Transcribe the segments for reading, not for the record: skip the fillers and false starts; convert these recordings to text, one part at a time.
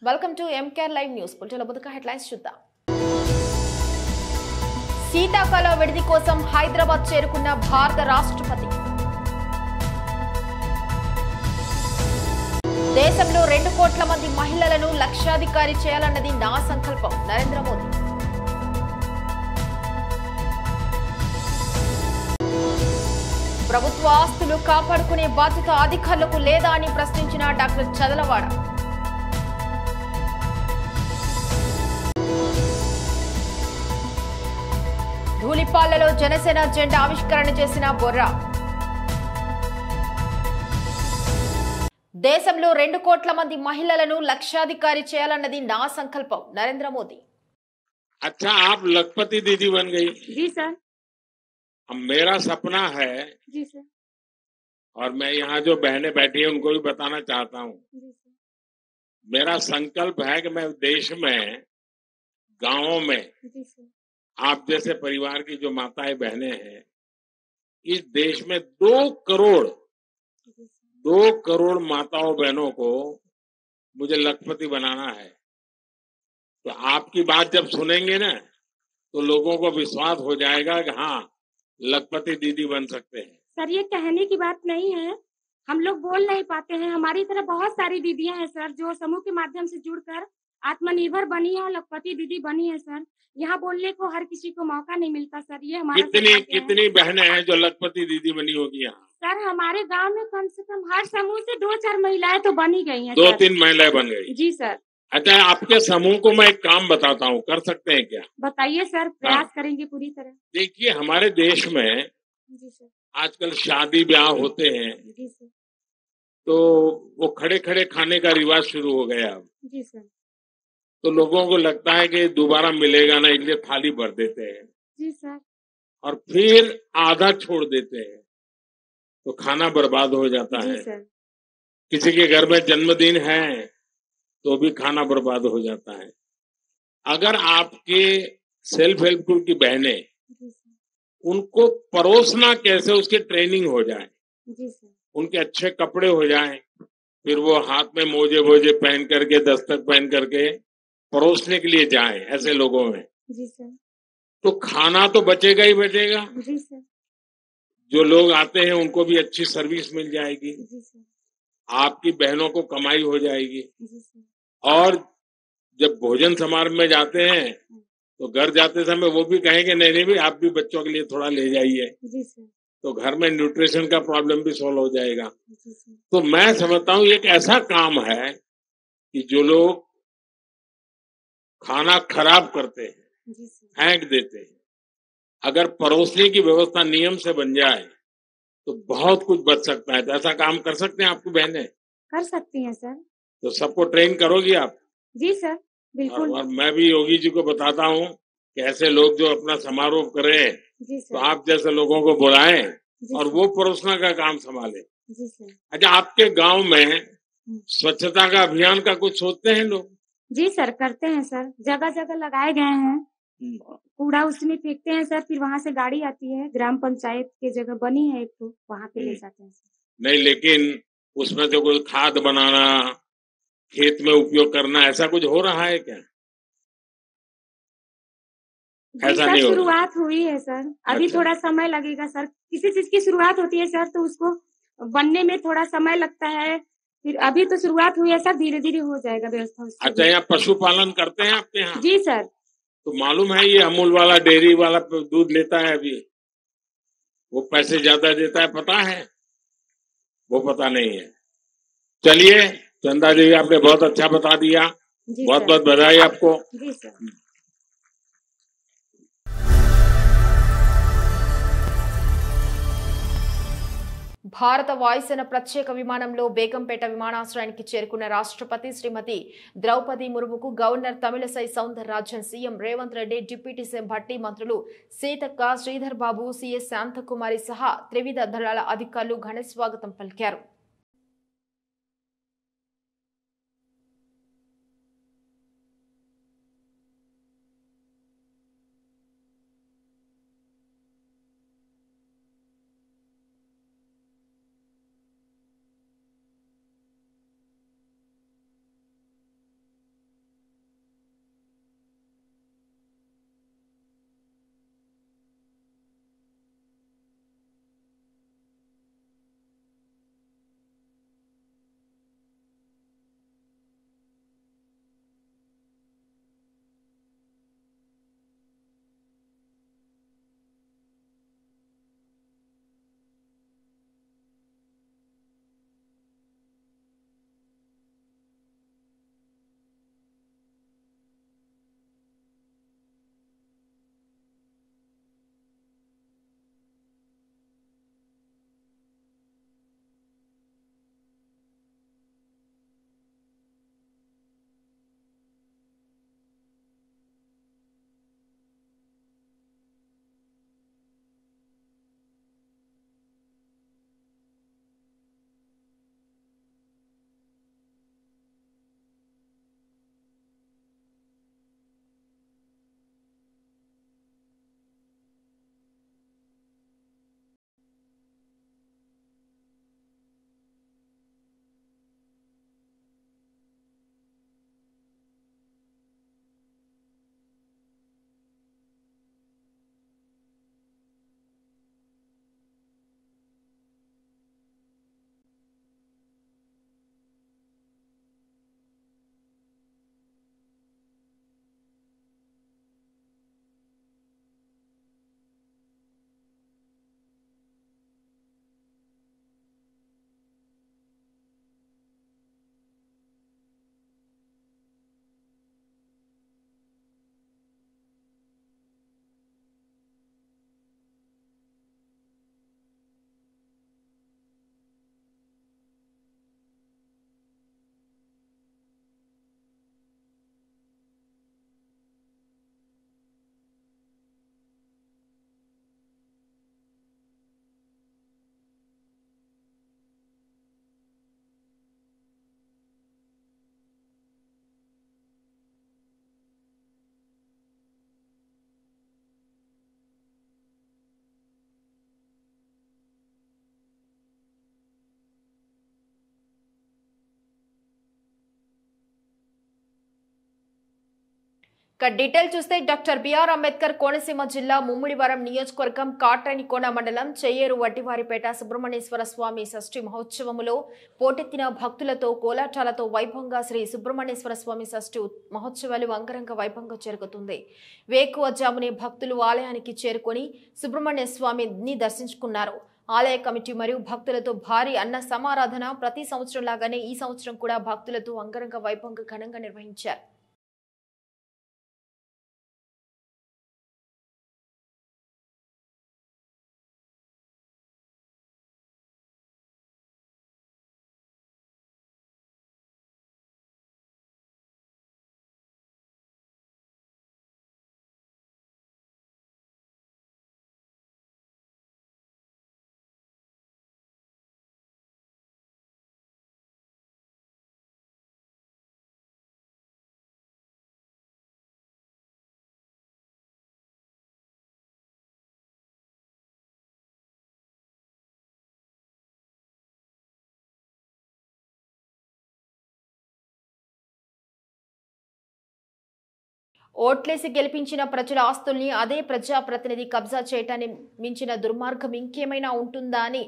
Welcome to MKR live news. Political బుధక headlines చూద్దాం. శీతాకాల విడిది కోసం హైదరాబాద్ చేరుకున్న భారత రాష్ట్రపతి. దేశంలో 2 కోట్ల మంది మహిళలను లక్షాధికారి చేయాలన్నది నా సంకల్పం. నరేంద్ర మోదీ. ప్రభుత్వ ఆస్తులు కాపాడుకునే బాధ్యత అధికారులకు లేదా అని ప్రశ్నించిన డాక్టర్ చదలవాడ. ధూళిపాలలో జనసేన జెండా ఆవిష్కరణ చేసిన బొర్రా. దేశంలో 2 కోట్ల మంది మహిళలను లక్షాధికారి చేయాలన్నది నా సంకల్పం. నరేంద్ర మోదీ. अच्छा, आप लखपति दीदी बन गई। जी सर। अब मेरा सपना है, जी सर। और मैं यहाँ जो बहनें बैठी हैं उनको भी बताना चाहता हूँ। जी सर। मेरा संकल्प है कि मैं देश में, गांवों में, जी सर। आप जैसे परिवार की जो माताएं बहनें हैं, इस देश में 2 करोड़ माताओं बहनों को मुझे लखपति बनाना है। तो आपकी बात जब सुनेंगे ना, तो लोगों को विश्वास हो जाएगा कि हाँ, लखपति दीदी बन सकते हैं। सर, ये कहने की बात नहीं है, हम लोग बोल नहीं पाते हैं। हमारी तरह बहुत सारी दीदियां हैं सर, जो समूह के माध्यम से जुड़कर आत्मनिर्भर बनी है और लखपति दीदी बनी है सर। यहाँ बोलने को हर किसी को मौका नहीं मिलता सर। ये हमारा कितनी बहनें हैं जो लखपति दीदी बनी होगी यहाँ? सर, हमारे गांव में कम से कम हर समूह से 2-4 महिलाएं तो बनी गई हैं। 2-3 महिलाएं बन गई। जी सर। अच्छा, आपके समूह को मैं एक काम बताता हूँ, कर सकते हैं क्या? बताइए सर, प्रयास करेंगे पूरी तरह। देखिए, हमारे देश में जी सर। आजकल शादी ब्याह होते हैं, जी सर। तो वो खड़े खड़े खाने का रिवाज शुरू हो गया अब। जी सर। तो लोगों को लगता है कि दोबारा मिलेगा ना, इसलिए थाली भर देते हैं। जी सर। और फिर आधा छोड़ देते हैं, तो खाना बर्बाद हो जाता जी है। सर। किसी के घर में जन्मदिन है तो भी खाना बर्बाद हो जाता है। अगर आपके सेल्फ हेल्प ग्रुप की बहनें, जी सर। उनको परोसना कैसे, उसकी ट्रेनिंग हो जाए, जी सर। उनके अच्छे कपड़े हो जाएं, फिर वो हाथ में मोजे वोजे पहन करके, दस्तक पहन करके परोसने के लिए जाएं ऐसे लोगों में, जी सर। तो खाना तो बचेगा ही बचेगा। जी सर। जो लोग आते हैं उनको भी अच्छी सर्विस मिल जाएगी, जी सर। आपकी बहनों को कमाई हो जाएगी। जी सर। और जब भोजन समारोह में जाते हैं तो घर जाते समय वो भी कहेंगे नहीं नहीं भाई, आप भी बच्चों के लिए थोड़ा ले जाइए। जी सर। तो घर में न्यूट्रिशन का प्रॉब्लम भी सॉल्व हो जाएगा। जी सर। तो मैं समझता हूँ ये एक ऐसा काम है कि जो लोग खाना खराब करते हैं, जी सर। फेंक देते हैं, अगर परोसने की व्यवस्था नियम से बन जाए तो बहुत कुछ बच सकता है। तो ऐसा काम कर सकते हैं आपकी बहनें? कर सकती हैं सर। तो सबको ट्रेन करोगी आप? जी सर, बिल्कुल। और मैं भी योगी जी को बताता हूँ कि ऐसे लोग जो अपना समारोह करें, जी तो सर। आप जैसे लोगों को बुलाएं जी और सर। वो परोसना का काम संभाले। जी सर। अच्छा, आपके गांव में स्वच्छता का अभियान का कुछ सोचते हैं लोग? जी सर, करते हैं सर। जगह जगह लगाए गए हैं, कूड़ा उसमें फेंकते हैं सर, फिर वहाँ से गाड़ी आती है, ग्राम पंचायत की जगह बनी है एक, तो वहाँ पे ले जाते हैं सर। नहीं, लेकिन उसमें तो कोई खाद बनाना, खेत में उपयोग करना, ऐसा कुछ हो रहा है क्या? जी ऐसा सर, नहीं हो रहा। शुरुआत हुई है सर, अभी अच्छा। थोड़ा समय लगेगा सर। किसी चीज की शुरुआत होती है सर, तो उसको बनने में थोड़ा समय लगता है। फिर अभी तो शुरुआत हुई है सर, धीरे धीरे हो जाएगा व्यवस्था उसकी। अच्छा, यहाँ पशुपालन करते हैं आपके यहाँ? जी सर। तो मालूम है ये अमूल वाला डेयरी वाला दूध लेता है अभी, वो पैसे ज्यादा देता है, पता है? वो पता नहीं है। चलिए चंदा जी, आपने बहुत अच्छा बता दिया, जी बहुत सर। बहुत बधाई आपको। जी सर। భారత వాయుసేన ప్రత్యేక విమానంలో బేగంపేట విమానాశ్రయానికి చేరుకున్న రాష్ట్రపతి శ్రీమతి ద్రౌపది ముర్ముకు governor Tamilisai Soundararajan, CM Revanth Reddy, deputy CM Bhatti, మంత్రులు సీతక్క, శ్రీధర్ బాబు, సీఎస్ శాంతకుమారి సహా త్రివిధ దళాల అధికారులు ఘన స్వాగతం పలికారు. డీటెయిల్ చూస్తే డాక్టర్ బిఆర్ అంబేద్కర్ కోనసీమ జిల్లా ముమ్మిడివరం నియోజకవర్గం కాట్రానికోన మండలం చెయ్యేరు వడ్డివారిపేట సుబ్రహ్మణ్యేశ్వర స్వామి షష్ఠి మహోత్సవములో పోటెత్తిన భక్తులతో కోలాటాలతో వైభవంగా శ్రీ సుబ్రహ్మణ్యేశ్వర స్వామి షష్ఠి మహోత్సవాలు అంగరంగ వైభవంగా జరుగుతుంది. వేకువజామునే భక్తులు ఆలయానికి చేరుకొని సుబ్రహ్మణ్య స్వామిని దర్శించుకున్నారు. ఆలయ కమిటీ మరియు భక్తులతో భారీ అన్న సమారాధన ప్రతి సంవత్సరం లాగానే ఈ సంవత్సరం కూడా భక్తులతో అంగరంగ వైభవంగా ఘనంగా నిర్వహించారు. ఓట్లేసి గెలిపించిన ప్రజల ఆస్తుల్ని అదే ప్రజాప్రతినిధి కబ్జా చేయటాన్ని మించిన దుర్మార్గం ఇంకేమైనా ఉంటుందా అని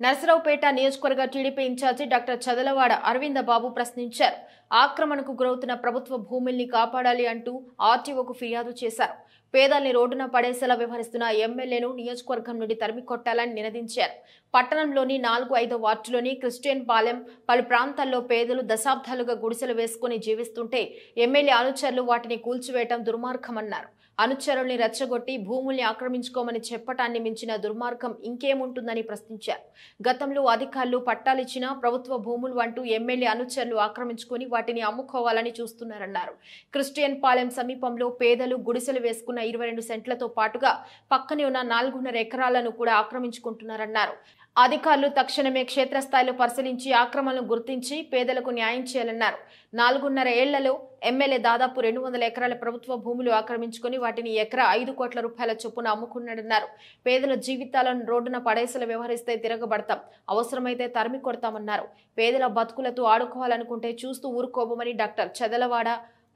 నర్సరావుపేట నియోజకవర్గ TDP incharge doctor Chadalavada Aravinda Babu ప్రశ్నించారు. ఆక్రమణకు గురవుతున్న ప్రభుత్వ భూముల్ని కాపాడాలి అంటూ ఆర్టీఓకు ఫిర్యాదు చేశారు. పేదల్ని రోడ్డున పడేసేలా వ్యవహరిస్తున్న ఎమ్మెల్యేను నియోజకవర్గం నుండి తరిమి కొట్టాలని నినదించారు. పట్టణంలోని 4-5 వార్డులోని క్రిస్టియన్ పాలెం పలు ప్రాంతాల్లో పేదలు దశాబ్దాలుగా గుడిసెలు వేసుకుని జీవిస్తుంటే ఎమ్మెల్యే అనుచరులు వాటిని కూల్చివేయటం దుర్మార్గమన్నారు. అనుచరుల్ని రెచ్చగొట్టి భూముల్ని ఆక్రమించుకోమని చెప్పటాన్ని మించిన దుర్మార్గం ఇంకేముంటుందని ప్రశ్నించారు. గతంలో అధికారులు పట్టాలిచ్చినా ప్రభుత్వ భూములు అంటూ ఎమ్మెల్యే అనుచరులు ఆక్రమించుకుని వాటిని అమ్ముకోవాలని చూస్తున్నారన్నారు. క్రిస్టియన్ పాలెం సమీపంలో పేదలు గుడిసెలు వేసుకున్న 22 సెంట్లతో పాటుగా పక్కనే ఉన్న 4.5 ఎకరాలను కూడా ఆక్రమించుకుంటున్నారన్నారు. అధికారులు తక్షణమే క్షేత్రస్థాయిలో పరిశీలించి ఆక్రమణను గుర్తించి పేదలకు న్యాయం చేయాలన్నారు. 4.5 ఏళ్లలో ఎమ్మెల్యే దాదాపు 200 ఎకరాల ప్రభుత్వ భూములు ఆక్రమించుకుని వాటిని ఎకరా 5 కోట్ల రూపాయల చొప్పున అమ్ముకున్నాడన్నారు. పేదల జీవితాలను రోడ్డున పడేసలు వ్యవహరిస్తే తిరగబడతాం, అవసరమైతే తరిమి కొడతామన్నారు. పేదల బతుకులతో ఆడుకోవాలనుకుంటే చూస్తూ ఊరుకోబోమని డాక్టర్ చదలవాడ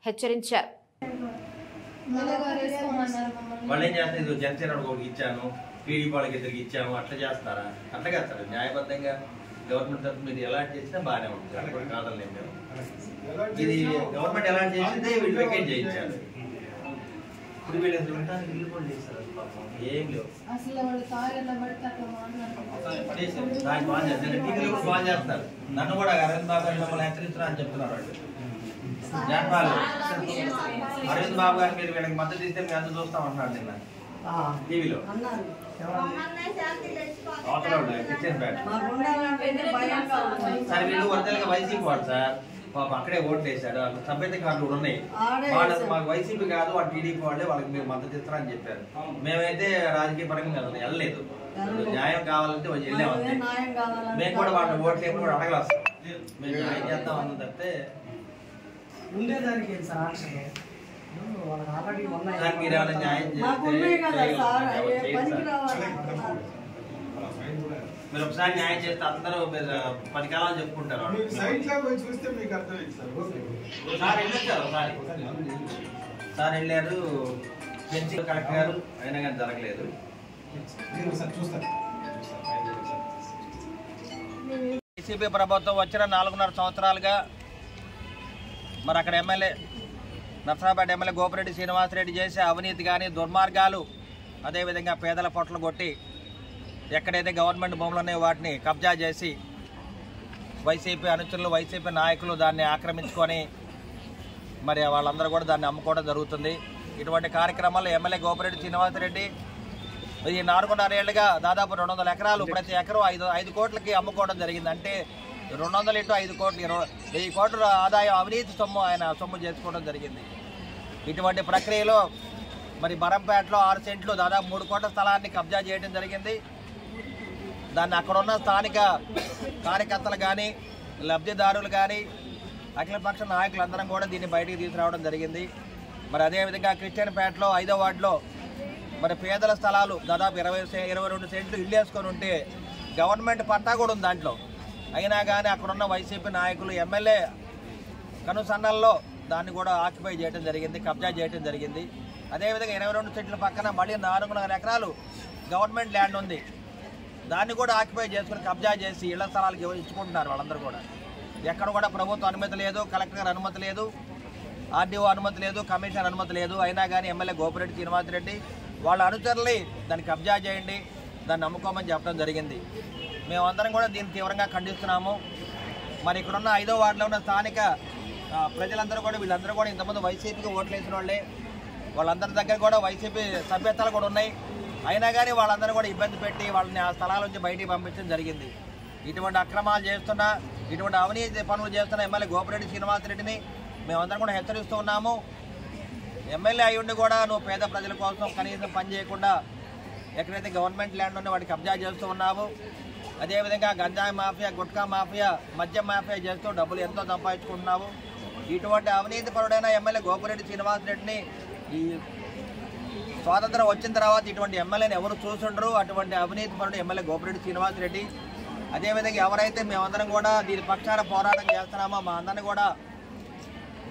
హెచ్చరించారు. టీడీ వాళ్ళకి ఇద్దరికి ఇచ్చాము అట్లా చేస్తారా? అట్లా చేస్తారు న్యాయబద్ధంగా గవర్నమెంట్ తరఫున మీరు ఎలా చేసినా బాగానే ఉంటుంది. అక్కడ కూడా కాదలేదు మేము. ఇది గవర్నమెంట్ ఎలా చేసిందే వీళ్ళు వెకేట్ చేయించారు. ఇప్పుడు వీళ్ళు ఇల్లు కూడా చేస్తారు. ఏం లేవు దాన్ని బాగా చేస్తారు. టీవీలు కూడా బాగా చేస్తారు. నన్ను కూడా అరవింద్ బాబు గారు మమ్మల్ని హెచ్చరిస్తున్నా అని చెప్తున్నారు వాళ్ళు. జనపాలు అరవింద్ బాబు గారు మీరు వీళ్ళకి మద్దతు ఇస్తే మేము అంత చూస్తామంటున్నారు నిన్న టీవీలో. సార్ వీళ్ళు ఒరిజినల్గా వైసీపీ వాడు సార్, పాప అక్కడే ఓట్లు వేశాడు. సభ్యత కార్డులు కూడా ఉన్నాయి. వాళ్ళు మాకు వైసీపీ కాదు వాళ్ళు టీడీపీ వాళ్ళే, వాళ్ళకి మీరు మద్దతు ఇస్తారని చెప్పారు. మేమైతే రాజకీయ పరంగా వెళ్ళలేదు. న్యాయం కావాలంటే వెళ్ళామంతే. మేము కూడా వాళ్ళని ఓట్లు ఏమి కూడా అడగలేస్తాం. మేము న్యాయం చేద్దాం అన్న తప్పితే ఉండేదానికి మీరు ఏమైనా న్యాయం మీరు ఒకసారి న్యాయం చేస్తే అందరూ 10 కాలాలు చెప్పుకుంటారు. సార్ వెళ్ళొచ్చారు ఒకసారి, సార్ వెళ్ళారు పెన్షన్ కలెక్టర్ గారు, అయినా కానీ జరగలేదు. వైసీపీ ప్రభుత్వం వచ్చిన 4.5 సంవత్సరాలుగా మరి అక్కడ ఎమ్మెల్యే నర్సరావుపేట ఎమ్మెల్యే గోపిరెడ్డి శ్రీనివాసరెడ్డి చేసే అవినీతి కానీ దుర్మార్గాలు, అదేవిధంగా పేదల పొట్టలు కొట్టి ఎక్కడైతే గవర్నమెంట్ భూములు ఉన్నాయో వాటిని కబ్జా చేసి వైసీపీ అనుచరులు వైసీపీ నాయకులు దాన్ని ఆక్రమించుకొని మరి వాళ్ళందరూ కూడా దాన్ని అమ్ముకోవడం జరుగుతుంది. ఇటువంటి కార్యక్రమాల్లో ఎమ్మెల్యే గోపిరెడ్డి శ్రీనివాసరెడ్డి ఈ 4.5 ఏళ్లుగా దాదాపు 200 ఎకరాలు ప్రతి ఎకరం 5 కోట్లకి అమ్ముకోవడం జరిగింది. అంటే 200 × 5 కోట్లు 1000 కోట్ల ఆదాయం అవినీతి సొమ్ము ఆయన సొమ్ము చేసుకోవడం జరిగింది. ఇటువంటి ప్రక్రియలో మరి బరంపేటలో 6 సెంట్లు దాదాపు 3 కోట్ల స్థలాన్ని కబ్జా చేయడం జరిగింది. దాన్ని అక్కడున్న స్థానిక కార్యకర్తలు కానీ లబ్ధిదారులు కానీ అఖిలపక్ష నాయకులందరం కూడా దీన్ని బయటికి తీసుకురావడం జరిగింది. మరి అదేవిధంగా క్రిస్టియన్పేటలో 5వ వార్డులో మరి పేదల స్థలాలు దాదాపు 22 సెంట్లు ఇల్లు వేసుకొని ఉంటే గవర్నమెంట్ పట్టా కూడా ఉంది దాంట్లో. అయినా కానీ అక్కడున్న వైసీపీ నాయకులు ఎమ్మెల్యే కనుసన్నల్లో దాన్ని కూడా ఆక్యుపై చేయడం జరిగింది, కబ్జా చేయడం జరిగింది. అదేవిధంగా 22 సెంట్ల పక్కన మళ్ళీ 4.5 ఎకరాలు గవర్నమెంట్ ల్యాండ్ ఉంది, దాన్ని కూడా ఆక్యుపై చేసుకుని కబ్జా చేసి ఇళ్ల స్థలాలకు ఇచ్చుకుంటున్నారు. వాళ్ళందరూ కూడా ఎక్కడ కూడా ప్రభుత్వ అనుమతి లేదు, కలెక్టర్ గారి అనుమతి లేదు, ఆర్డీఓ అనుమతి లేదు, కమిషనర్ అనుమతి లేదు. అయినా కానీ ఎమ్మెల్యే గోపిరెడ్డి శ్రీనివాసరెడ్డి వాళ్ళ అనుచరులు దాన్ని కబ్జా చేయండి, దాన్ని అమ్ముకోమని చెప్పడం జరిగింది. మేమందరం కూడా దీన్ని తీవ్రంగా ఖండిస్తున్నాము. మరి ఇక్కడున్న 5వ వార్డులో ఉన్న స్థానిక ప్రజలందరూ కూడా వీళ్ళందరూ కూడా ఇంతమంది వైసీపీకి ఓట్లు వేసిన వాళ్ళే, వాళ్ళందరి దగ్గర కూడా వైసీపీ సభ్యతలు కూడా ఉన్నాయి. అయినా కానీ వాళ్ళందరూ కూడా ఇబ్బంది పెట్టి వాళ్ళని ఆ స్థలాల నుంచి బయటికి పంపించడం జరిగింది. ఇటువంటి అక్రమాలు చేస్తున్నా, ఇటువంటి అవినీతి పనులు చేస్తున్న ఎమ్మెల్యే గోపిరెడ్డి శ్రీనివాసరెడ్డిని మేమందరం కూడా హెచ్చరిస్తూ ఉన్నాము. ఎమ్మెల్యే అయ్యుండి కూడా నువ్వు పేద ప్రజల కోసం కనీసం పని చేయకుండా ఎక్కడైతే గవర్నమెంట్ ల్యాండ్ ఉందో వాటికి కబ్జా చేస్తూ ఉన్నావు. అదేవిధంగా గంజాయి మాఫియా, గుట్కా మాఫియా, మద్యం మాఫియా చేస్తూ డబ్బులు ఎంతో సంపాదించుకుంటున్నావు. ఇటువంటి అవినీతి పరుడైన ఎమ్మెల్యే గోపిరెడ్డి శ్రీనివాసరెడ్డిని ఈ స్వాతంత్రం వచ్చిన తర్వాత ఇటువంటి ఎమ్మెల్యేని ఎవరు చూసుండరు. అటువంటి అవినీతి పరుడు ఎమ్మెల్యే గోపిరెడ్డి శ్రీనివాసరెడ్డి. అదేవిధంగా ఎవరైతే మేమందరం కూడా దీని పక్షాన పోరాటం చేస్తున్నామో మా అందరినీ కూడా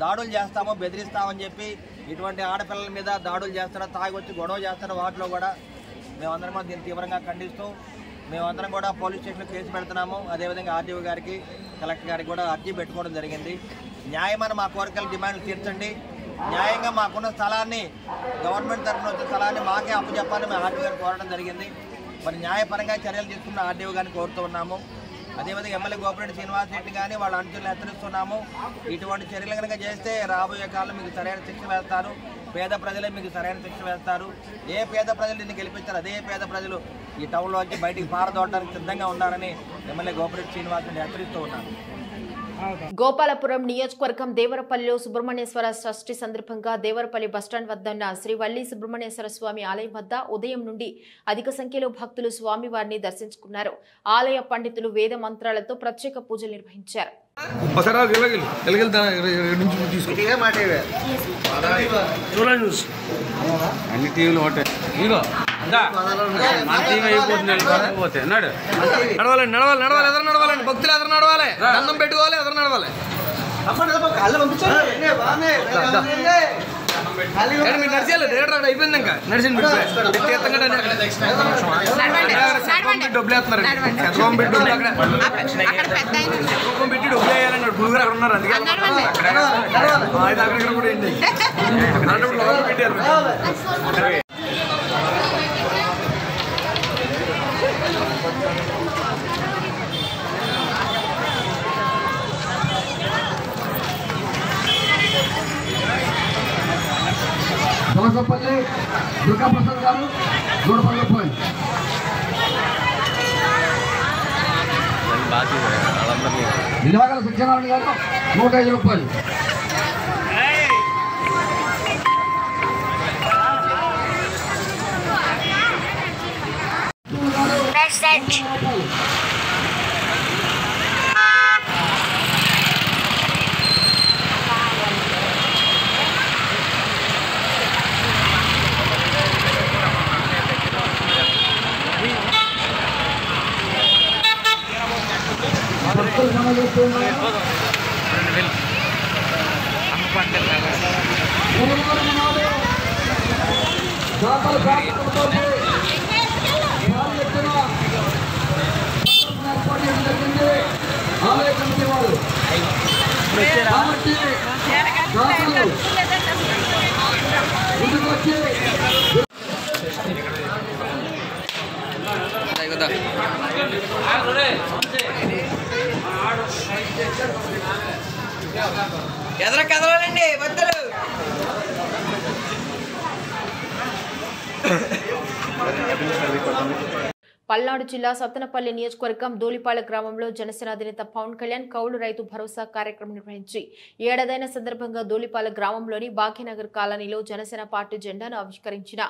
దాడులు చేస్తామో, బెదిరిస్తామని చెప్పి ఇటువంటి ఆడపిల్లల మీద దాడులు చేస్తారో, తాగొచ్చి గొడవ చేస్తారో వాటిలో కూడా మేమందరం కూడా దీన్ని తీవ్రంగా ఖండిస్తూ మేమందరం కూడా పోలీస్ స్టేషన్లో కేసు పెడుతున్నాము. అదేవిధంగా ఆర్డీఓ గారికి, కలెక్టర్ గారికి కూడా అర్జీ పెట్టుకోవడం జరిగింది. న్యాయమైన మా కోరికల డిమాండ్లు తీర్చండి, న్యాయంగా మాకున్న స్థలాన్ని గవర్నమెంట్ తరఫున వచ్చిన స్థలాన్ని మాకే అప్పచెప్పాలని మేము ఆర్డీఓ గారిని కోరడం జరిగింది. మరి న్యాయపరంగా చర్యలు తీసుకున్న ఆర్డీఓ గారిని కోరుతూ ఉన్నాము. అదేవిధంగా ఎమ్మెల్యే గోపిరెడ్డి శ్రీనివాసరెడ్డి కానీ వాళ్ళ అనుచరులను హెచ్చరిస్తున్నాము. ఇటువంటి చర్యలు కనుక చేస్తే రాబోయే కాలం మీకు సరైన శిక్ష వేస్తారు, పేద ప్రజలే మీకు సరైన శిక్ష వేస్తారు. ఏ పేద ప్రజలు నిన్ను గెలిపించారు అదే పేద ప్రజలు ఈ టౌన్లో వచ్చి బయటికి పారదోడటానికి సిద్ధంగా ఉన్నారని ఎమ్మెల్యే గోపిరెడ్డి శ్రీనివాసరెడ్డి హెచ్చరిస్తూ ఉన్నారు. గోపాలపురం నియోజకవర్గం దేవరపల్లిలో సుబ్రహ్మణ్యేశ్వర షష్ఠి సందర్భంగా దేవరపల్లి బస్టాండ్ వద్ద ఉన్న శ్రీ వల్లి సుబ్రహ్మణ్యేశ్వర స్వామి ఆలయం వద్ద ఉదయం నుండి అధిక సంఖ్యలో భక్తులు స్వామివారిని దర్శించుకున్నారు. ఆలయ పండితులు వేద మంత్రాలతో ప్రత్యేక పూజలు నిర్వహించారు. నడవాలండి, నడవాలి, నడవాలి, ఎదురు నడవాలండి, భక్తులు ఎదురు నడవాలి, దండం పెట్టుకోవాలి, ఎదురు నడవాలి. మీరు నడిచేయాలి, డైరెక్టర్ అయిపోయింది. ఇంకా నడిచింది డబ్బులు వేస్తున్నారు, పెట్టి డబ్బులు వేయాలండి. గురుగారు అక్కడ ఉన్నారు, అందుకే అక్కడ కూడా ఏంటి పెట్టారు. దోసపల్లి దుర్గాప్రసాద్ గారు 150 రూపాయలు, నిలవగల సత్యనారాయణ గారు 105 రూపాయలు, ఆలయ కమిటీ వారు ముందుకు వచ్చి ఎదర కదలండి భక్తులు. పల్నాడు జిల్లా సత్తెనపల్లి నియోజకవర్గం ధూళిపాల గ్రామంలో జనసేన అధినేత పవన్ కళ్యాణ్ కౌలు రైతు భరోసా కార్యక్రమం నిర్వహించి ఏడాదైన సందర్భంగా ధూళిపాల గ్రామంలోని భాగ్యనగర్ కాలనీలో జనసేన పార్టీ జెండాను ఆవిష్కరించిన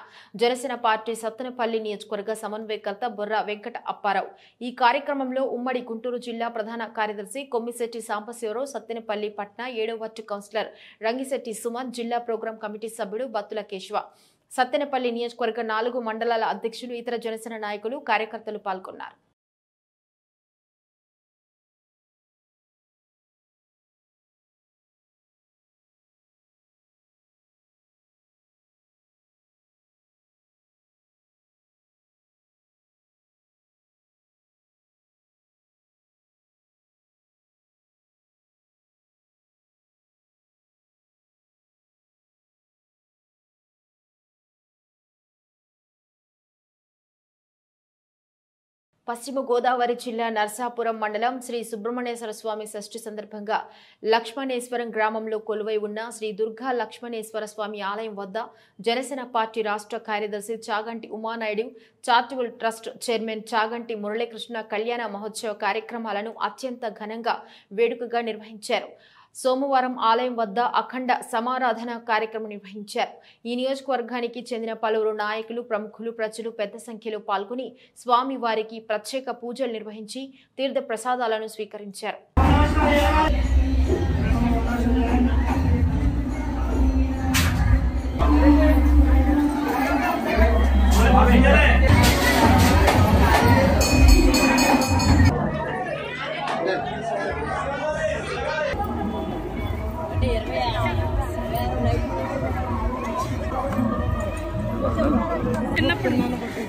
జనసేన పార్టీ సత్తెనపల్లి నియోజకవర్గ సమన్వయకర్త బొర్రా వెంకట అప్పారావు. ఈ కార్యక్రమంలో ఉమ్మడి గుంటూరు జిల్లా ప్రధాన కార్యదర్శి కొమ్మిశెట్టి సాంబశివరావు, సత్తెనపల్లి పట్న 7వ వార్డు కౌన్సిలర్ రంగిశెట్టి సుమన్, జిల్లా ప్రోగ్రాం కమిటీ సభ్యుడు బత్తుల కేశవ, సత్తెనపల్లి నియోజకవర్గ 4 మండలాల అధ్యక్షులు, ఇతర జనసేన నాయకులు, కార్యకర్తలు పాల్గొన్నారు. పశ్చిమ గోదావరి జిల్లా నర్సాపురం మండలం శ్రీ సుబ్రహ్మణ్యేశ్వర స్వామి షష్ఠి సందర్భంగా లక్ష్మణేశ్వరం గ్రామంలో కొలువై ఉన్న శ్రీ దుర్గా లక్ష్మణేశ్వర స్వామి ఆలయం వద్ద జనసేన పార్టీ రాష్ట్ర కార్యదర్శి Chaganti Umanaidu, charitable trust chairman Chaganti Muralikrishna కళ్యాణ మహోత్సవ కార్యక్రమాలను అత్యంత ఘనంగా వేడుకగా నిర్వహించారు. సోమవారం ఆలయం వద్ద అఖండ సమారాధన కార్యక్రమం నిర్వహించారు. ఈ నియోజకవర్గానికి చెందిన పలువురు నాయకులు, ప్రముఖులు, ప్రజలు పెద్ద సంఖ్యలో పాల్గొని స్వామి వారికి ప్రత్యేక పూజలు నిర్వహించి తీర్థ ప్రసాదాలను స్వీకరించారు.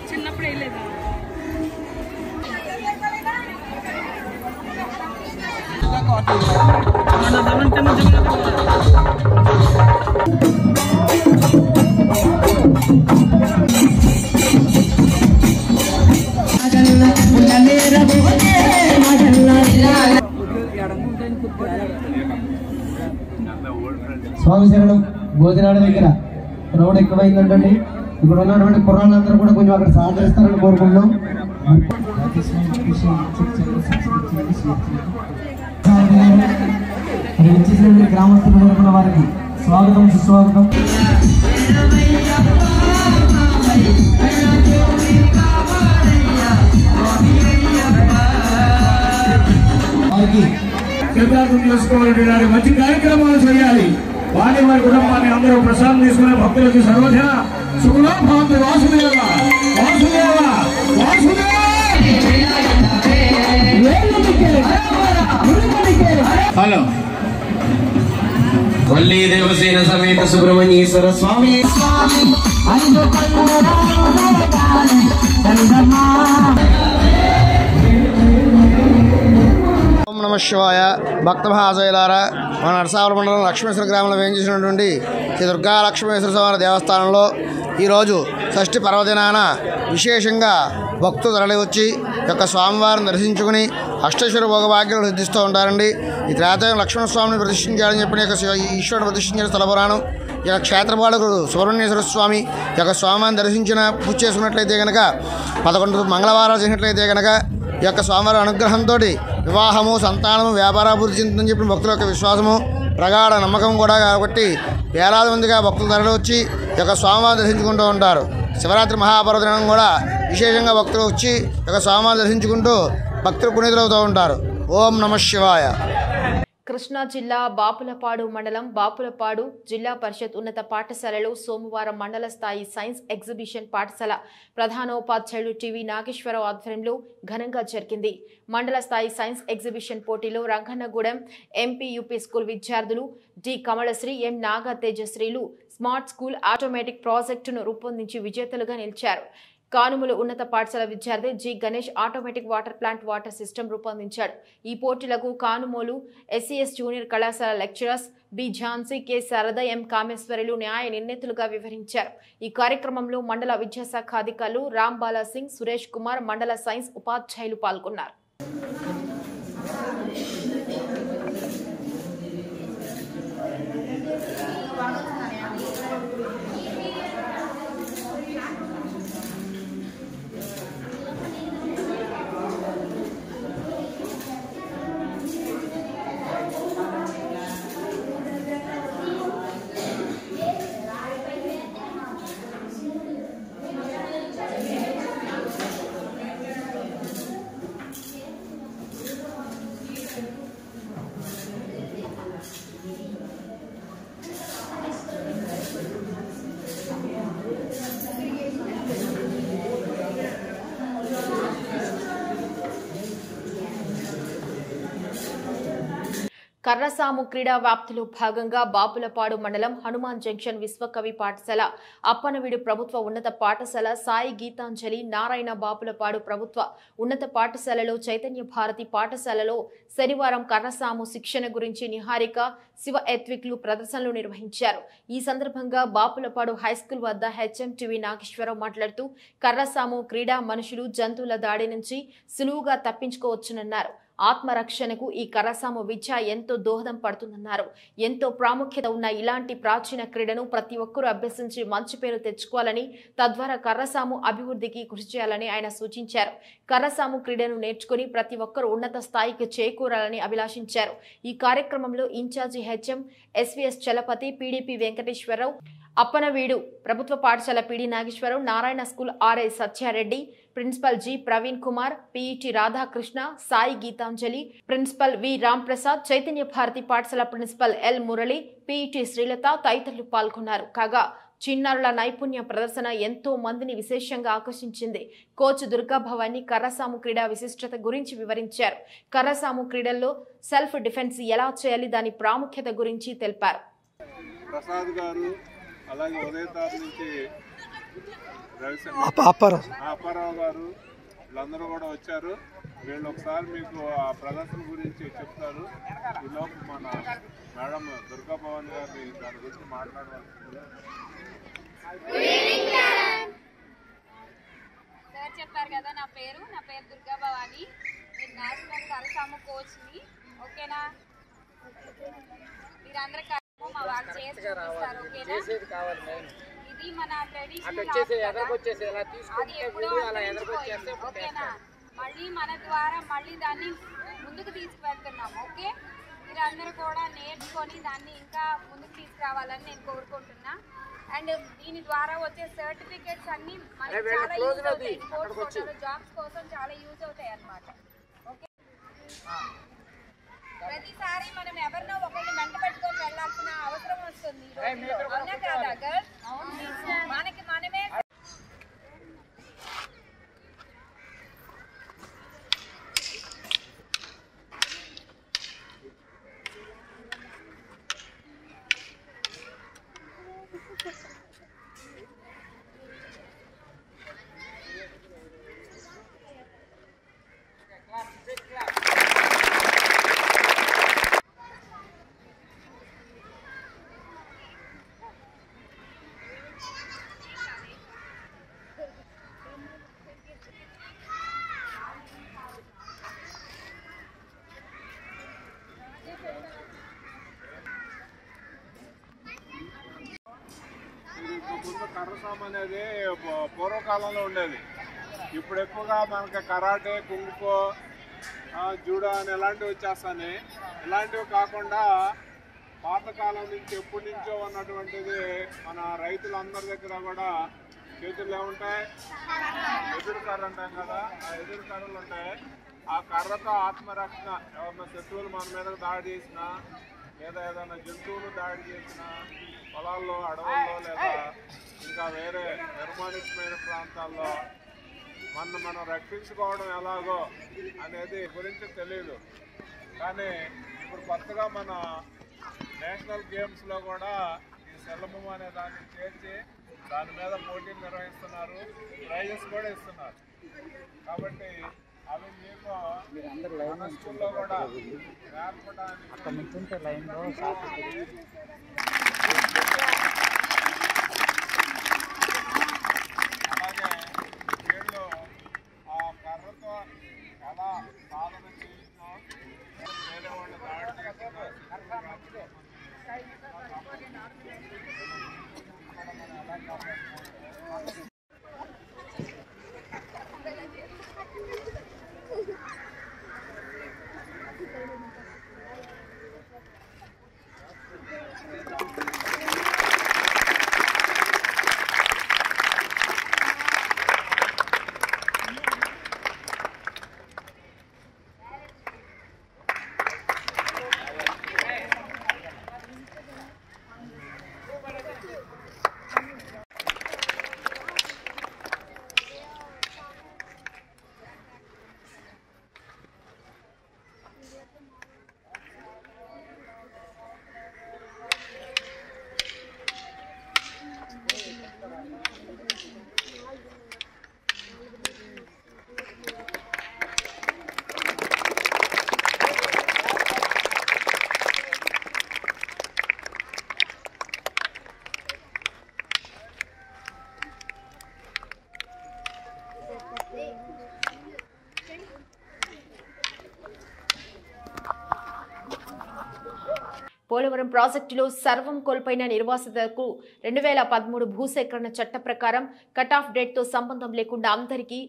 చిన్నప్పుడు వేయలేదు. స్వామి శరణం భోజనాల దగ్గర క్రౌడ్ ఎక్కువైందంటండి. ఇక్కడ ఉన్నటువంటి కుర్రాళ్ళందరూ కూడా కొంచెం అక్కడ సహకరిస్తారని కోరుకుంటున్నాం. గ్రామస్తులు కోరుకున్న వారికి స్వాగతం, సుస్వాగతం. వారికి తీర్థాటం చేసుకోవాలి, మంచి కార్యక్రమాలు చేయాలి. వారి కుటుంబాన్ని అందరూ ప్రసాదం తీసుకునే భక్తులకి సర్వజన సుఖలో భవంతు. వాసుదేవ వాసుదేవ వాసుదేవ. హలో వల్లీ దేవసేన సమేత సుబ్రహ్మణ్యేశ్వర స్వామి. ఓం నమః శివాయ. భక్త మహాశైలారా, మన నరసాపురం మండలం లక్ష్మేశ్వర గ్రామంలో వేయించేసినటువంటి శ్రీ దుర్గా లక్ష్మేశ్వర స్వామి దేవస్థానంలో ఈరోజు షష్ఠి పర్వదినాన విశేషంగా భక్తులు తరలి వచ్చి యొక్క స్వామివారిని దర్శించుకుని అష్టేశ్వర భోగభాగ్యాలు సిద్ధిస్తూ ఉంటారండి. ఈ త్రేతాయుగం లక్ష్మణస్వామిని ప్రతిష్ఠించాలని చెప్పిన యొక్క ఈశ్వరుడు ప్రతిష్ఠించిన స్థల పురాణం. ఈ యొక్క క్షేత్రపాలకుడు సుబ్రహ్మణ్యేశ్వర స్వామి యొక్క స్వామిని దర్శించిన పూజ చేసుకున్నట్లయితే కనుక 11 మంగళవారాలు చేసినట్లయితే కనుక ఈ యొక్క స్వామివారి అనుగ్రహంతో వివాహము, సంతానము, వ్యాపారాభివృద్ధి చెందుతుందని చెప్పిన భక్తుల యొక్క విశ్వాసము, ప్రగాఢ నమ్మకం కూడా. కాబట్టి వేలాది మందిగా భక్తులు తరలి వచ్చి ఈ యొక్క స్వామివారిని దర్శించుకుంటూ ఉంటారు. శివరాత్రి మహాపర్వదినం కూడా విశేషంగా భక్తులు వచ్చి ఈ యొక్క స్వామివారిని దర్శించుకుంటూ భక్తులు పునీతులవుతూ ఉంటారు. ఓం నమః శివాయ. కృష్ణా జిల్లా బాపులపాడు మండలం బాపులపాడు జిల్లా పరిషత్ ఉన్నత పాఠశాలలో సోమవారం మండల స్థాయి సైన్స్ ఎగ్జిబిషన్ పాఠశాల ప్రధానోపాధ్యాయుడు టీవీ నాగేశ్వరరావు ఆధ్వర్యంలో ఘనంగా జరిగింది. మండల స్థాయి సైన్స్ ఎగ్జిబిషన్ పోటీలో రంగన్నగూడెం ఎంపీ యూపీ స్కూల్ విద్యార్థులు డి కమలశ్రీ, ఎం నాగ తేజశ్రీలు స్మార్ట్ స్కూల్ ఆటోమేటిక్ ప్రాజెక్టును రూపొందించి విజేతలుగా నిలిచారు. కానుమూలు ఉన్నత పాఠశాల విద్యార్థి G Ganesh automatic water plant water system రూపొందించాడు. ఈ పోటీలకు కానుమూలు ఎస్సీఎస్ జూనియర్ కళాశాల lecturers B Jhansi, K Sarada, M Kameswarulu న్యాయ నిర్ణేతలుగా వివరించారు. ఈ కార్యక్రమంలో మండల విద్యాశాఖ అధికారులు రాంబాలా సింగ్, సురేష్ కుమార్, మండల సైన్స్ ఉపాధ్యాయులు పాల్గొన్నారు. కర్రసాము క్రీడా వ్యాప్తిలో భాగంగా బాపులపాడు మండలం హనుమాన్ జంక్షన్ విశ్వకవి పాఠశాల, అప్పనవీడు ప్రభుత్వ ఉన్నత పాఠశాల, సాయి గీతాంజలి నారాయణ బాపులపాడు ప్రభుత్వ ఉన్నత పాఠశాలలో, చైతన్య భారతి పాఠశాలలో శనివారం కర్రసాము శిక్షణ గురించి నిహారిక, శివ ఎత్విక్లు ప్రదర్శనలు నిర్వహించారు. ఈ సందర్భంగా బాపులపాడు హైస్కూల్ వద్ద హెచ్ఎంటీవీ నాగేశ్వరరావు మాట్లాడుతూ కర్రసాము క్రీడా మనుషులు జంతువుల దాడి నుంచి సులువుగా తప్పించుకోవచ్చునన్నారు. ఆత్మరక్షణకు ఈ కర్రసాము విద్య ఎంతో దోహదం పడుతుందన్నారు. ఎంతో ప్రాముఖ్యత ఉన్న ఇలాంటి ప్రాచీన క్రీడను ప్రతి ఒక్కరూ అభ్యసించి మంచి పేరు తెచ్చుకోవాలని, తద్వారా కర్రసాము అభివృద్ధికి కృషి చేయాలని ఆయన సూచించారు. కర్రసాము క్రీడను నేర్చుకుని ప్రతి ఒక్కరూ ఉన్నత స్థాయికి చేకూరాలని అభిలాషించారు. ఈ కార్యక్రమంలో incharge HM SVS Chalapathi, PDP Venkateswararao, Appanaveedu ప్రభుత్వ పాఠశాల PD Nageswararao, Narayana school RI Satyareddy, principal G Praveen Kumar, PET Radhakrishna, Sai Geetanjali, principal V Ram Prasad, Chaitanya Bharati పాఠశాల principal L Murali, PET Srilatha తదితరులు పాల్గొన్నారు. కాగా చిన్నారుల నైపుణ్య ప్రదర్శన ఎంతో మందిని విశేషంగా ఆకర్షించింది. కోచ్ దుర్గాభవాని కర్రసాము క్రీడా విశిష్టత గురించి వివరించారు. కర్రసాము క్రీడల్లో సెల్ఫ్ డిఫెన్స్ ఎలా చేయాలి, దాని ప్రాముఖ్యత గురించి తెలిపారు. ప్రసాద్ గారు, అలాగే ఉదయతారు నుంచి అప్పారావు గారు, వీళ్ళందరూ కూడా వచ్చారు. వీళ్ళు ఒకసారి మీకు ఆ ప్రదర్శన గురించి చెప్తారు. ఈలోపు మన మేడం దుర్గా భవాని గారిని దాని గురించి మాట్లాడవలసింది. సార్ చెప్పారు కదా, నా పేరు దుర్గా భవాని. నేను నేషనల్ కర్రసాము కోచ్ని. ఓకేనా? మీరందరూ మా వాళ్ళు చేసి చూపిస్తారు. ఓకేనా? ఇది మన ట్రెడిషనల్, అది ఎప్పుడో ఓకేనా? మళ్ళీ మన ద్వారా మళ్ళీ దాన్ని ముందుకు తీసుకువెళ్తున్నాం. ఓకే, మీరందరూ కూడా నేర్చుకొని దాన్ని ఇంకా ముందుకు తీసుకురావాలని నేను కోరుకుంటున్నా. అండ్ దీని ద్వారా వచ్చే సర్టిఫికేట్స్ అన్ని మనకి చాలా యూజ్ అవుతాయి. స్పోర్ట్స్ కోటాలో జాబ్స్ కోసం చాలా యూజ్ అవుతాయి అన్నమాట. ఓకే, ప్రతిసారి మనం ఎవరినో ఒకరిని వెంట పెట్టుకొని వెళ్ళాల్సిన అవసరం వస్తుంది. అవునా కాదా గర్ల్స్? మనకి మనమే ముందు కర్రసాము అనేది పూర్వకాలంలో ఉండేది. ఇప్పుడు ఎక్కువగా మనకి కరాటే, కుంగ్ఫో, జూడో అని ఇలాంటివి వచ్చేస్తాయి. ఇలాంటివి కాకుండా పాతకాలం నుంచి ఎప్పటి నుంచో ఉన్నటువంటిది మన రైతులందరి దగ్గర కూడా చేతుల్లో ఉంటాయి. ఎదురు కర్ర అంటాం కదా, ఆ ఎదురు కర్రలు ఉంటాయి. ఆ కర్రతో ఆత్మరక్షణ, ఎవరైనా శత్రువులు మన మీద దాడి చేసినా, లేదా ఏదైనా జంతువులు దాడి చేసినా, పొలాల్లో, అడవుల్లో, లేదా ఇంకా వేరే నిర్మాణితమైన ప్రాంతాల్లో మనం రక్షించుకోవడం ఎలాగో అనేది గురించి తెలియదు. కానీ ఇప్పుడు కొత్తగా మన నేషనల్ గేమ్స్లో కూడా ఈ శలభం అనే దాన్ని చేర్చి దాని మీద పోటీలు నిర్వహిస్తున్నారు, ప్రైజెస్ కూడా ఇస్తున్నారు. కాబట్టి అవి మీకు మన స్కూల్లో కూడా నేర్పడానికి అలాగే వీళ్ళు ఆ కర్రతో ఎలా సాధన చేయించో వేరే వాళ్ళు దాడి చేసి పోలవరం ప్రాజెక్టులో సర్వం కోల్పోయిన నిర్వాసితులకు 2013 భూసేకరణ చట్ట ప్రకారం కట్ ఆఫ్ డేట్ తో సంబంధం లేకుండా అందరికీ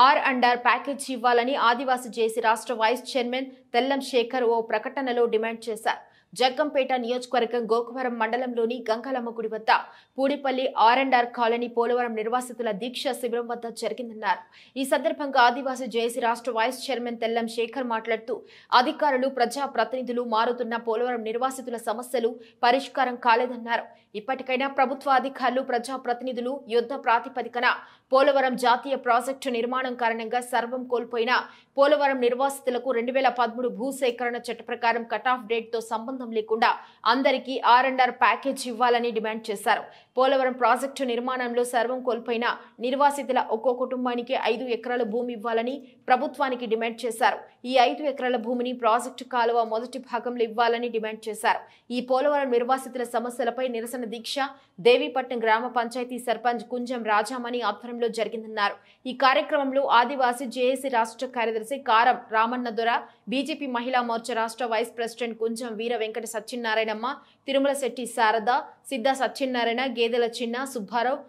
R&R ప్యాకేజ్ ఇవ్వాలని ఆదివాసీ జేఏసీ రాష్ట్ర వైస్ చైర్మన్ తెల్లం శేఖర్ ఓ ప్రకటనలో డిమాండ్ చేశారు. జగ్గంపేట నియోజకవర్గం గోకవరం మండలంలోని గంగాలమ్మ గుడి వద్ద పూడిపల్లి R&R కాలనీ పోలవరం నిర్వాసితుల దీక్ష శిబిరం వద్ద జరిగిందన్నారు. ఈ సందర్భంగా ఆదివాసీ జేఏసీ రాష్ట్ర వైస్ చైర్మన్ తెల్లం శేఖర్ మాట్లాడుతూ అధికారులు ప్రజా ప్రతినిధులు మారుతున్న పోలవరం నిర్వాసితుల సమస్యలు పరిష్కారం కాలేదన్నారు. ఇప్పటికైనా ప్రభుత్వ అధికారులు ప్రజా ప్రతినిధులు యుద్ధ ప్రాతిపదికన పోలవరం జాతీయ ప్రాజెక్టు నిర్మాణం కారణంగా సర్వం కోల్పోయిన పోలవరం నిర్వాసితులకు 2013 భూసేకరణ చట్ట ప్రకారం కట్ ఆఫ్ డేట్ తో సంబంధం లేకుండా అందరికీ R&R ప్యాకేజ్ ఇవ్వాలని డిమాండ్ చేశారు. పోలవరం ప్రాజెక్టు నిర్మాణంలో సర్వం కోల్పోయిన నిర్వాసితుల ఒక్కో కుటుంబానికి 5 ఎకరాల భూమి ఇవ్వాలని ప్రభుత్వానికి డిమాండ్ చేశారు. ఈ 5 ఎకరాల భూమిని ప్రాజెక్టు కాలువ మొదటి భాగంలో ఇవ్వాలని డిమాండ్ చేశారు. ఈ పోలవరం నిర్వాసితుల సమస్యలపై నిరసన దీక్ష దేవీపట్నం గ్రామ పంచాయతీ సర్పంచ్ కుంజం రాజామణి ఆధ్వర్యంలో జరిగిందన్నారు. ఈ కార్యక్రమంలో ఆదివాసీ జేఏసీ రాష్ట్ర కార్యదర్శి కారం రామన్న దొర, బీజేపీ మహిళా మోర్చా రాష్ట్ర వైస్ ప్రెసిడెంట్ కుంజం వీర వెంకట సత్యనారాయణమ్మ, తిరుమల శెట్టి శారద, సిద్ధ సత్యనారాయణ, గేదెల చిన్న సుబ్బారావు,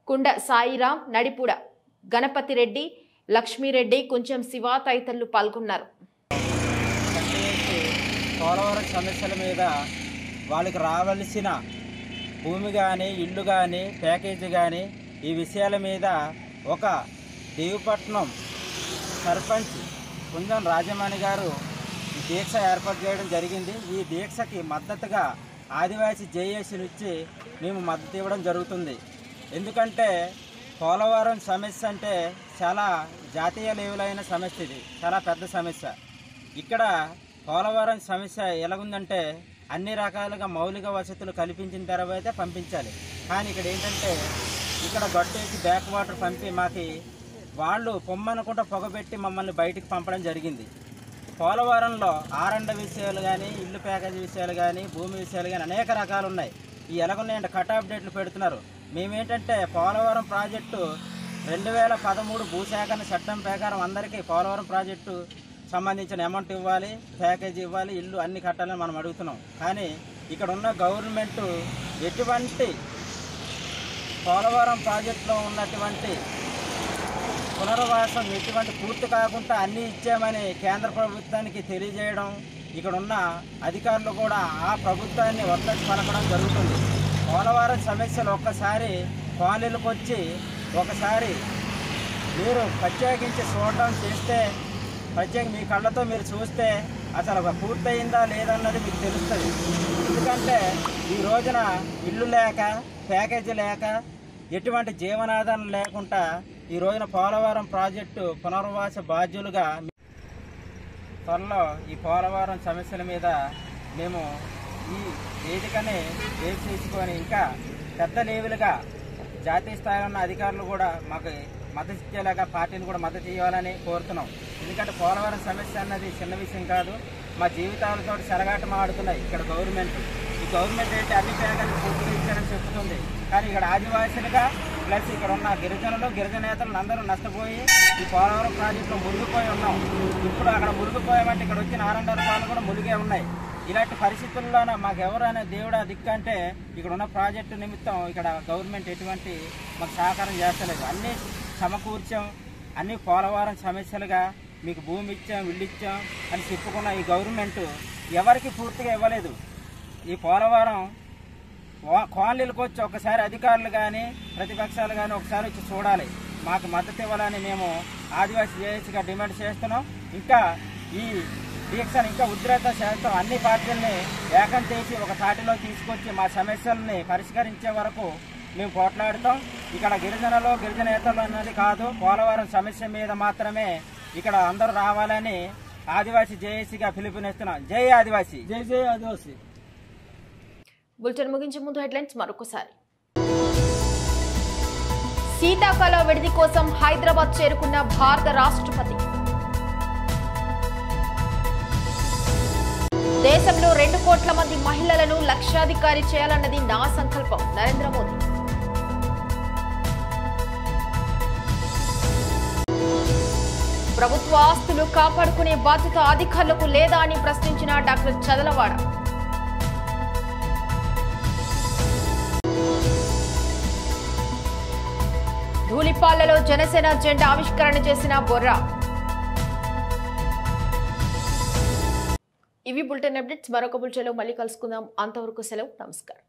కుండ సాయిరాం, నడిపూడ గణపతి రెడ్డి, లక్ష్మీరెడ్డి, కుంజం శివ తదితరులు పాల్గొన్నారు. పోలవరం సమస్యల మీద వాళ్ళకి రావాల్సిన భూమి కానీ ఇల్లు కానీ ప్యాకేజీ కానీ ఈ విషయాల మీద ఒక దేవీపట్నం సర్పంచ్ కుంజం రాజమణి గారు ఈ దీక్ష ఏర్పాటు చేయడం జరిగింది. ఈ దీక్షకి మద్దతుగా ఆదివాసీ జేఏసీ నుంచి మేము మద్దతు ఇవ్వడం జరుగుతుంది. ఎందుకంటే పోలవరం సమస్య అంటే చాలా జాతీయ లెవెల్ అయిన సమస్య, ఇది చాలా పెద్ద సమస్య. ఇక్కడ పోలవరం సమస్య ఎలాగుందంటే అన్ని రకాలుగా మౌలిక వసతులు కల్పించిన తర్వాత పంపించాలి. కానీ ఇక్కడ ఏంటంటే ఇక్కడ గట్టేసి బ్యాక్ వాటర్ పంపి మాకు వాళ్ళు పొమ్మనుకుంటూ పొగబెట్టి మమ్మల్ని బయటికి పంపడం జరిగింది. పోలవరంలో R&R విషయాలు కానీ ఇల్లు ప్యాకేజీ విషయాలు కానీ భూమి విషయాలు కానీ అనేక రకాలు ఉన్నాయి. ఈ ఎలాగున్నాయంటే కట్ ఆఫ్ డేట్లు పెడుతున్నారు. మేమేంటంటే పోలవరం ప్రాజెక్టు 2013 భూసేకరణ చట్టం ప్రకారం అందరికీ పోలవరం ప్రాజెక్టు సంబంధించిన అమౌంట్ ఇవ్వాలి, ప్యాకేజీ ఇవ్వాలి, ఇల్లు అన్ని కట్టాలని మనం అడుగుతున్నాం. కానీ ఇక్కడ ఉన్న గవర్నమెంట్ ఎటువంటి పోలవరం ప్రాజెక్టులో ఉన్నటువంటి పునర్వాసం ఎటువంటి పూర్తి కాకుండా అన్నీ ఇచ్చామని కేంద్ర ప్రభుత్వానికి తెలియజేయడం, ఇక్కడ ఉన్న అధికారులు కూడా ఆ ప్రభుత్వాన్ని వద్దకు పలకడం జరుగుతుంది. పోలవరం సమస్యలు ఒక్కసారి కాలనీలకు వచ్చి ఒకసారి మీరు ప్రత్యేకించి చూడడం చేస్తే, ప్రత్యేక మీ కళ్ళతో మీరు చూస్తే అసలు పూర్తయిందా లేదన్నది మీకు తెలుస్తుంది. ఎందుకంటే ఈ రోజున ఇల్లు లేక ప్యాకేజీ లేక ఎటువంటి జీవనాధారం లేకుండా ఈ రోజున పోలవరం ప్రాజెక్టు పునర్వాస బాధ్యులుగా త్వరలో ఈ పోలవరం సమస్యల మీద మేము ఈ వేదికని వేసి తీసుకొని ఇంకా పెద్ద లెవెల్గా జాతీయ స్థాయిలో ఉన్న అధికారులు కూడా మాకు మద్దతు ఇచ్చేలాగా పార్టీని కూడా మద్దతు ఇవ్వాలని కోరుతున్నాం. ఎందుకంటే పోలవరం సమస్య అన్నది చిన్న విషయం కాదు. మా జీవితాలతో చెలగాటం ఆడుతున్నాయి ఇక్కడ గవర్నమెంట్. ఈ గవర్నమెంట్ ఏంటి అన్ని పేదలు పూర్తిగా ఇచ్చారని చెప్తుంది. కానీ ఇక్కడ ఆదివాసీలుగా ప్లస్ ఇక్కడ ఉన్న గిరిజనులు గిరిజనేతలు అందరూ నష్టపోయి ఈ పోలవరం ప్రాజెక్టులో మునిగిపోయి ఉన్నాం. ఇప్పుడు అక్కడ మునిగిపోయామంటే ఇక్కడ వచ్చిన R&R పాలు కూడా మునిగే ఉన్నాయి. ఇలాంటి పరిస్థితుల్లోనే మాకు ఎవరైనా దేవుడా దిక్కు అంటే ఇక్కడ ఉన్న ప్రాజెక్టు నిమిత్తం ఇక్కడ గవర్నమెంట్ ఎటువంటి మాకు సహకారం చేస్తలేదు. అన్నీ సమకూర్చాం, అన్ని పోలవరం సమస్యలుగా మీకు భూమి ఇచ్చాం ఇల్లు ఇచ్చాం అని చెప్పుకున్న ఈ గవర్నమెంట్ ఎవరికి పూర్తిగా ఇవ్వలేదు. ఈ పోలవరం కాలనీలకు వచ్చి ఒకసారి అధికారులు కానీ ప్రతిపక్షాలు కానీ ఒకసారి వచ్చి చూడాలి, మాకు మద్దతు ఇవ్వాలని మేము ఆదివాసీ జేఏసీగా డిమాండ్ చేస్తున్నాం. ఇంకా ఈ దీక్షను ఇంకా ఉధృతం చేస్తాం. అన్ని పార్టీలని ఏకం చేసి ఒక తాటిలో తీసుకొచ్చి మా సమస్యల్ని పరిష్కరించే వరకు మేము పోట్లాడుతాం. ఇక్కడ గిరిజనలు గిరిజనేతలు అన్నది కాదు, పోలవరం సమస్య మీద మాత్రమే ఇక్కడ అందరూ రావాలని ఆదివాసీ జేఏసీగా పిలుపునిస్తున్నాం. జై ఆదివాసీ, జై జై ఆదివాసీ. బులెటిన్ ముగించే ముందు హెడ్లైన్స్ మరొకసారి. శీతాకాల విడిది కోసం హైదరాబాద్ చేరుకున్న భారత రాష్ట్రపతి. దేశంలో 2 కోట్ల మంది మహిళలను లక్షాధికారి చేయాలన్నది నా సంకల్పం, నరేంద్ర మోదీ. ప్రభుత్వ ఆస్తులు కాపాడుకునే బాధ్యత అధికారులకు లేదా అని ప్రశ్నించిన డాక్టర్ చదలవాడ. ధూళిపాలలో జనసేన జెండా ఆవిష్కరణ చేసిన బొర్రా. ఇవి బులెటిన్ అప్డేట్స్. మరొక బులెటిన్లో మళ్ళీ కలుసుకుందాం. అంతవరకు సెలవు. నమస్కారం.